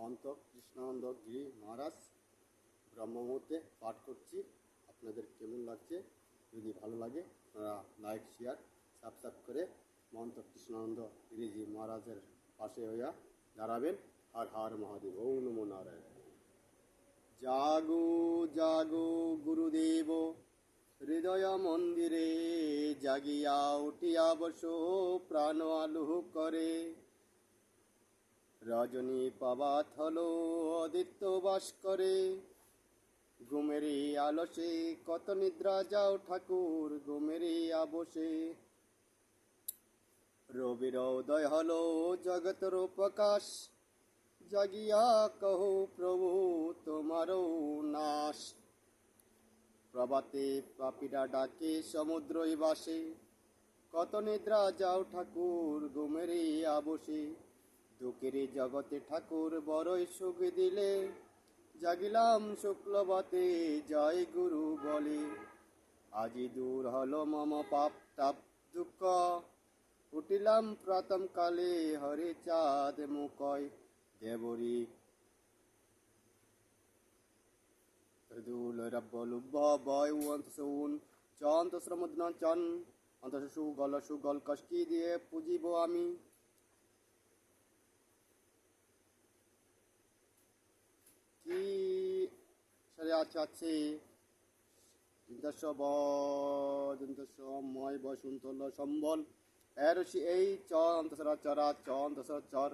মহন্ত কৃষ্ণানন্দ গিরি মহারাজ ব্রহ্মমুহূর্তে পাঠ করছি। আপনাদের কেমন লাগছে? যদি ভালো লাগে আপনারা লাইক শেয়ার সাবস্ক্রাইব করে মহন্ত কৃষ্ণানন্দ গিরিজি মহারাজের পাশে হইয়া দাঁড়াবেন। হর হর মহাদেব, ওম নমো নারায়ণ। জাগো জাগো গুরুদেব, হৃদয় মন্দিরে জাগিয়া উঠিয়া বসো, প্রাণ আলু করে। রজনী পাবাত হলো আদিত্য বাস করে। ঘুমেরই আলসে কত নিদ্রা যাও ঠাকুর, ঘুমেরই আবসে। রবির উদয় হলো জগতের প্রকাশ, জাগিয়া কহো প্রভু তোমারও নাশ। প্রভাতে পাপীরা ডাকে সমুদ্রই বাসে, কত নিদ্রা যাও ঠাকুর, ঘুমেরই আবসে। দুঃখের জগতে ঠাকুর বড়ই সুখ দিলে, জাগিলাম শুক্লবাতে জয় গুরু বলে। আজি দূর হলো মম পাপ তাপ দুঃখ, উঠিলাম প্রথম কালে হরে চাঁদ মুকয়। দেবরী রব্বলুব্ব বয় অন্তসুন চন্তশ্রমুদ্ন চন অন্তস সুগল কষ্কি দিয়ে পুজিব আমি। কি সারে আছে ময় বসুন্তল সম্বল এরসি এই চরা চরা চর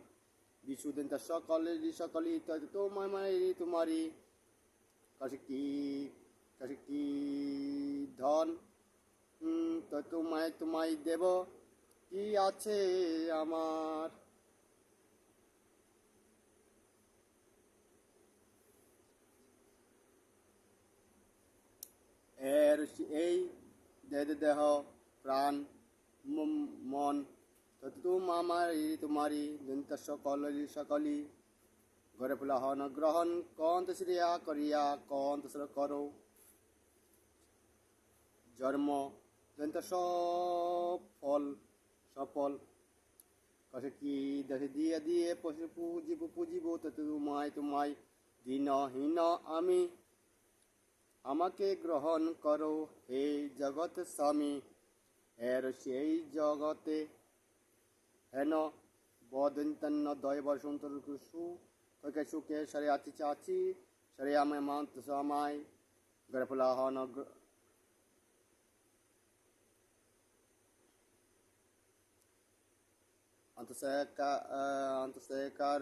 বিশুদিন সকলে সকলি তোমায় তোমারি কাশি ধন তোমায় তোমায় দেব, কি আছে আমার। এর এই দেহ প্রাণ মন তোমারি দন্ত সকলি ঘরে ফুলা হন গ্রহণ কন্ত শ্রিয়া করিয়া কন্ত করো। জন্ম দন্ত সফল কাছে কি দেশে দিয়ে দিয়ে পশু পুজিব তোমায় দিনহীন আমি। আমাকে গ্রহণ করো হে জগৎ স্বামী। এর সেই জগতে হেন বদন্তন্য দয় বসন্তর সুখে সরে আছি সরে আমায় মন্ত আমায় গরফুলা হন অন্তঃকার